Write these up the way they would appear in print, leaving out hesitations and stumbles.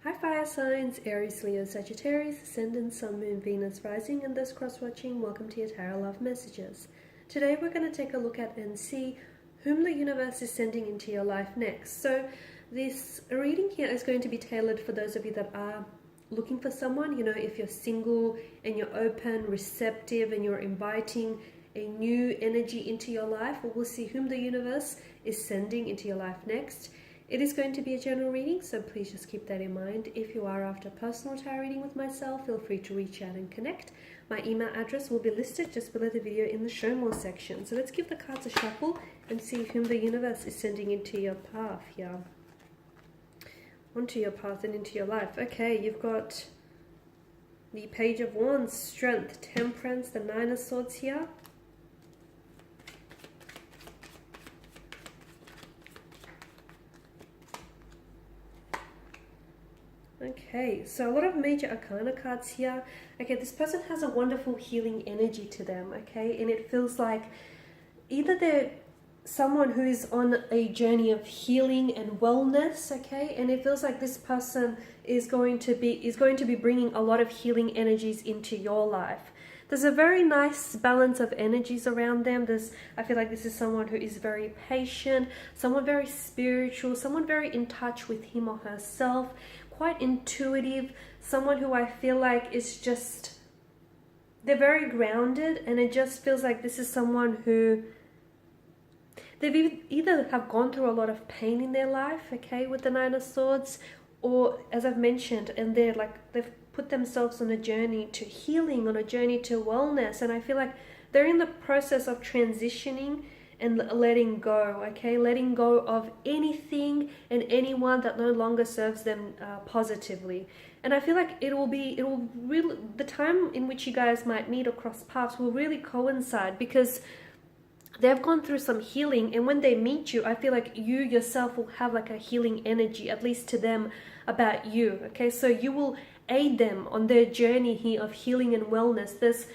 Hi fire signs, Aries, Leo, Sagittarius, Ascendant, Sun, Moon, Venus, Rising, and those cross-watching, welcome to your Tarot Love Messages. Today we're going to take a look at and see whom the universe is sending into your life next. So this reading here is going to be tailored for those of you that are looking for someone. You know, if you're single and you're open, receptive, and you're inviting a new energy into your life, we'll see whom the universe is sending into your life next. It is going to be a general reading, so please just keep that in mind. If you are after personal tarot reading with myself, feel free to reach out and connect. My email address will be listed just below the video in the show more section. So let's give the cards a shuffle and see whom the universe is sending into your path here. Onto your path and into your life. Okay, you've got the Page of Wands, Strength, Temperance, the Nine of Swords here. Okay, so a lot of major arcana cards here. Okay, this person has a wonderful healing energy to them, okay? And it feels like either they're someone who is on a journey of healing and wellness, okay? And it feels like this person is going to be bringing a lot of healing energies into your life. There's a very nice balance of energies around them. I feel like this is someone who is very patient, someone very spiritual, someone very in touch with him or herself, quite intuitive, someone who I feel like is just, they're very grounded, and it just feels like this is someone who they've either have gone through a lot of pain in their life, okay, with the Nine of Swords, or as I've mentioned, and they've put themselves on a journey to healing, on a journey to wellness, and I feel like they're in the process of transitioning and letting go, okay? Letting go of anything and anyone that no longer serves them positively. And I feel like the time in which you guys might meet or cross paths will really coincide, because they've gone through some healing, and when they meet you, I feel like you yourself will have like a healing energy, at least to them, about you, okay? So you will aid them on their journey here of healing and wellness.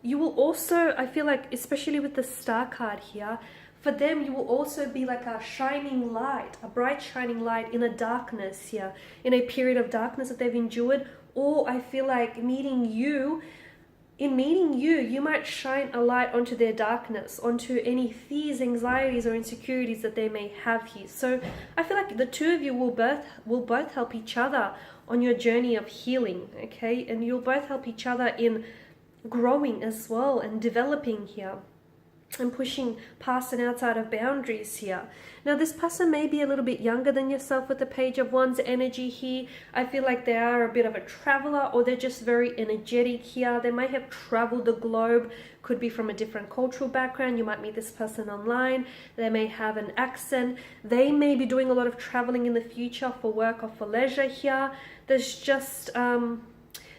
You will also, I feel like, especially with the Star card here, for them you will also be like a shining light, a bright shining light in a darkness here, in a period of darkness that they've endured. Or I feel like in meeting you, you might shine a light onto their darkness, onto any fears, anxieties, or insecurities that they may have here. So I feel like the two of you will both help each other on your journey of healing, okay? And you'll both help each other in growing as well, and developing here, and pushing past and outside of boundaries here. Now this person may be a little bit younger than yourself with the Page of Wands energy here. I feel like they are a bit of a traveler, or they're just very energetic here. They might have traveled the globe, could be from a different cultural background. You might meet this person online. They may have an accent. They may be doing a lot of traveling in the future for work or for leisure here. There's just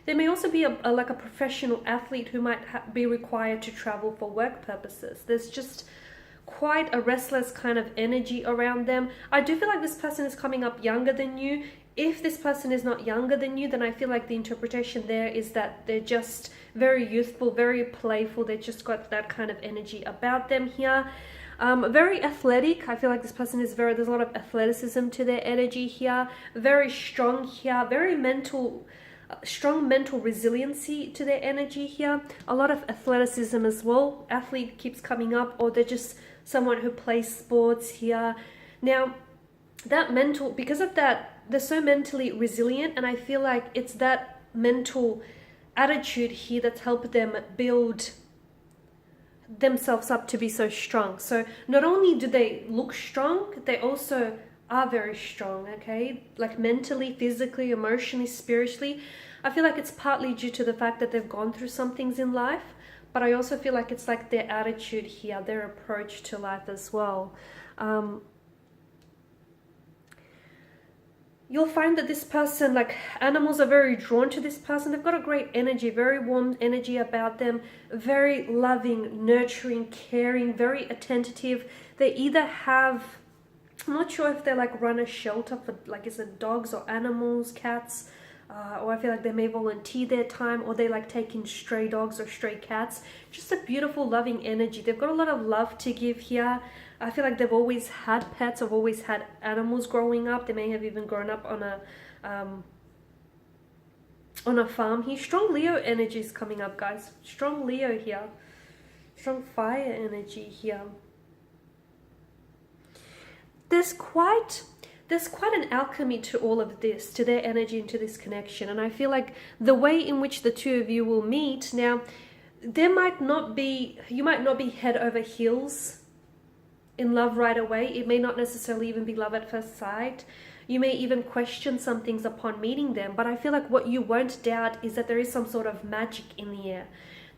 there may also be like a professional athlete who might be required to travel for work purposes. There's just quite a restless kind of energy around them. I do feel like this person is coming up younger than you. If this person is not younger than you, then I feel like the interpretation there is that they're just very youthful, very playful. They just got that kind of energy about them here. Very athletic. I feel like this person is there's a lot of athleticism to their energy here. Very strong here. Very strong mental resiliency to their energy here. A lot of athleticism as well. Athlete keeps coming up, or they're just someone who plays sports here. Now, because of that, they're so mentally resilient, and I feel like it's that mental attitude here that's helped them build themselves up to be so strong. So not only do they look strong, they also are very strong, okay? Like mentally, physically, emotionally, spiritually. I feel like it's partly due to the fact that they've gone through some things in life, but I also feel like it's like their attitude here, their approach to life as well. You'll find that this person, like animals are very drawn to this person. They've got a great energy, very warm energy about them, very loving, nurturing, caring, very attentive. They either have, I'm not sure if they like run a shelter for, like, is it dogs or animals, cats, or I feel like they may volunteer their time, or they like taking stray dogs or stray cats. Just a beautiful, loving energy. They've got a lot of love to give here. I feel like they've always had pets, or always had animals growing up. They may have even grown up on a farm here. Strong Leo energy is coming up, guys. Strong Leo here. Strong fire energy here. There's quite an alchemy to all of this, to their energy and to this connection. And I feel like the way in which the two of you will meet, now, you might not be head over heels in love right away. It may not necessarily even be love at first sight. You may even question some things upon meeting them. But I feel like what you won't doubt is that there is some sort of magic in the air.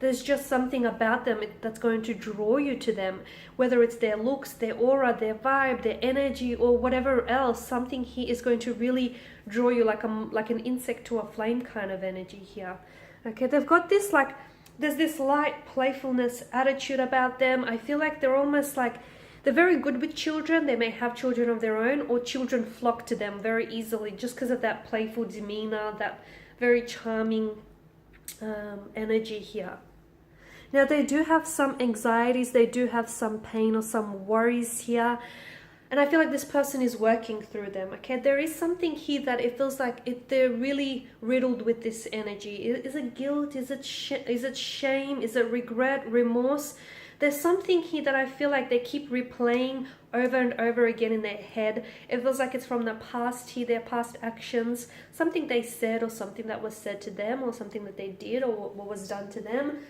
There's just something about them that's going to draw you to them, whether it's their looks, their aura, their vibe, their energy, or whatever else. Something here is going to really draw you like an insect to a flame kind of energy here. Okay, they've got this like, there's this light playfulness attitude about them. I feel like they're almost like, they're very good with children. They may have children of their own, or children flock to them very easily just because of that playful demeanor, that very charming energy here. Now, they do have some anxieties, they do have some pain or some worries here. And I feel like this person is working through them, okay? There is something here that it feels like they're really riddled with this energy. Is it guilt? Is it shame? Is it regret, remorse? There's something here that I feel like they keep replaying over and over again in their head. It feels like it's from the past here, their past actions, something they said or something that was said to them or something that they did or what was done to them.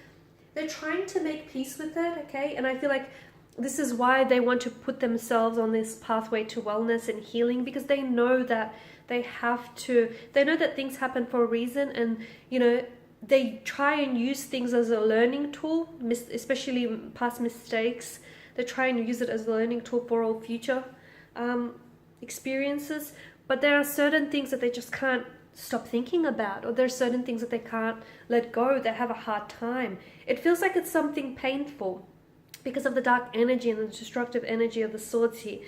They're trying to make peace with it, okay? And I feel like this is why they want to put themselves on this pathway to wellness and healing, because they know that they know that things happen for a reason, and, you know, they try and use things as a learning tool, especially past mistakes. They try and use it as a learning tool for all future experiences. But there are certain things that they just can't stop thinking about, or there's certain things that they can't let go. They have a hard time. It feels like it's something painful because of the dark energy and the destructive energy of the swords here.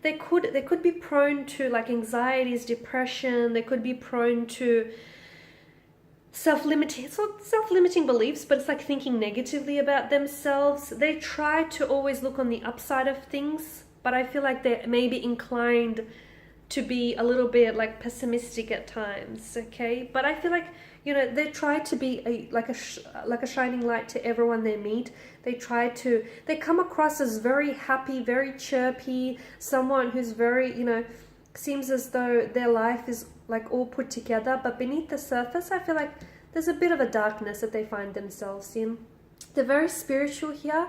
They could be prone to like anxieties, depression. They could be prone to self-limiting beliefs, but it's like thinking negatively about themselves. They try to always look on the upside of things, but I feel like they may be inclined to be a little bit like pessimistic at times, okay? But I feel like, you know, they try to be like a shining light to everyone they meet. They come across as very happy, very chirpy, someone who's very, you know, seems as though their life is like all put together, but beneath the surface, I feel like there's a bit of a darkness that they find themselves in. They're very spiritual here.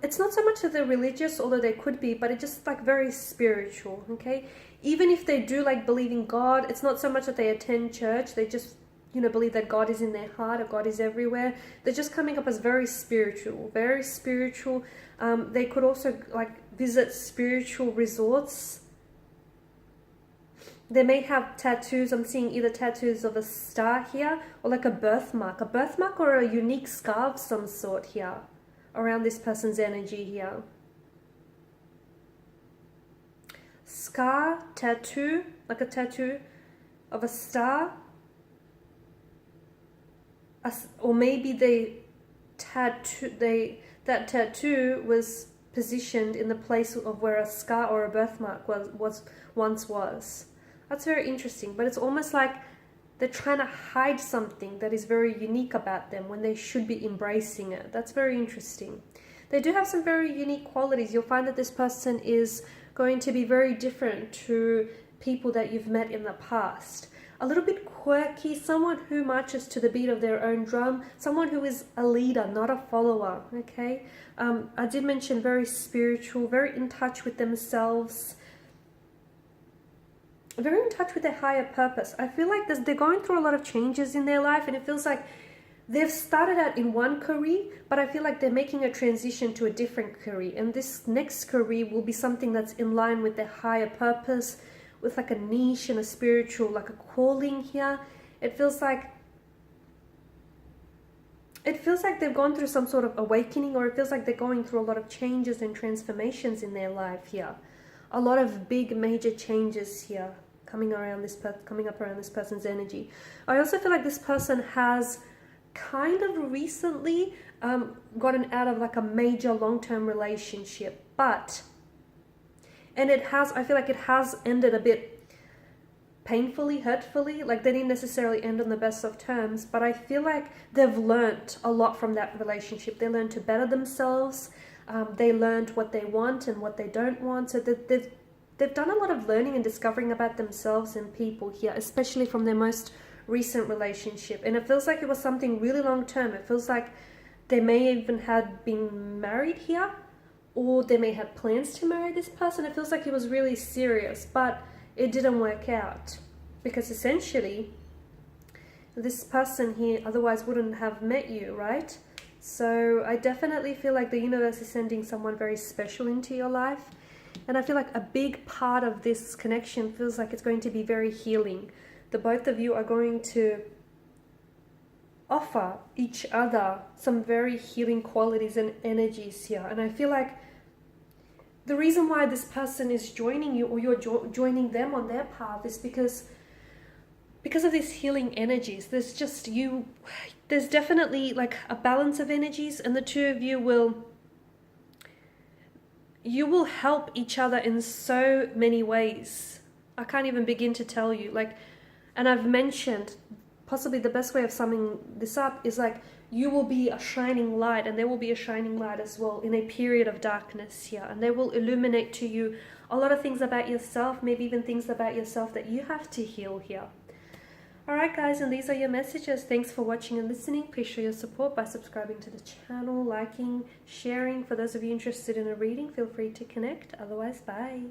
It's not so much that they're religious, although they could be, but it's just like very spiritual, okay? Even if they do like believe in God, it's not so much that they attend church. They just, you know, believe that God is in their heart or God is everywhere. They're just coming up as very spiritual, very spiritual. They could also like visit spiritual resorts. They may have tattoos. I'm seeing either tattoos of a star here or like a birthmark or a unique scar of some sort here around this person's energy here. Scar, tattoo, like a tattoo of a star. Or maybe that tattoo was positioned in the place of where a scar or a birthmark once was. That's very interesting, but it's almost like they're trying to hide something that is very unique about them when they should be embracing it. That's very interesting. They do have some very unique qualities. You'll find that this person is going to be very different to people that you've met in the past. A little bit quirky, someone who marches to the beat of their own drum, someone who is a leader, not a follower, okay? I did mention very spiritual, very in touch with themselves, very in touch with their higher purpose. I feel like they're going through a lot of changes in their life, and it feels like they've started out in one career, but I feel like they're making a transition to a different career, and this next career will be something that's in line with their higher purpose, with like a niche and a spiritual, like a calling here. It feels like they've gone through some sort of awakening, or it feels like they're going through a lot of changes and transformations in their life here. A lot of big major changes here coming up around this person's energy. I also feel like this person has kind of recently gotten out of like a major long-term relationship, and I feel like it has ended a bit painfully, hurtfully. Like they didn't necessarily end on the best of terms, but I feel like they've learned a lot from that relationship. They learned to better themselves. They learned what they want and what they don't want. So they've done a lot of learning and discovering about themselves and people here, especially from their most recent relationship. And it feels like it was something really long term. It feels like they may even have been married here, or they may have plans to marry this person. It feels like it was really serious, but it didn't work out, because essentially this person here otherwise wouldn't have met you, right? So I definitely feel like the universe is sending someone very special into your life. And I feel like a big part of this connection feels like it's going to be very healing. The both of you are going to offer each other some very healing qualities and energies here. And I feel like the reason why this person is joining you, or you're joining them on their path, is because of these healing energies. There's definitely like a balance of energies, and the two of you will help each other in so many ways. I can't even begin to tell you. And I've mentioned possibly the best way of summing this up is like, you will be a shining light, and there will be a shining light as well in a period of darkness here, and they will illuminate to you a lot of things about yourself, maybe even things about yourself that you have to heal here. Alright guys, and these are your messages. Thanks for watching and listening. Please show your support by subscribing to the channel, liking, sharing. For those of you interested in a reading, feel free to connect. Otherwise, bye.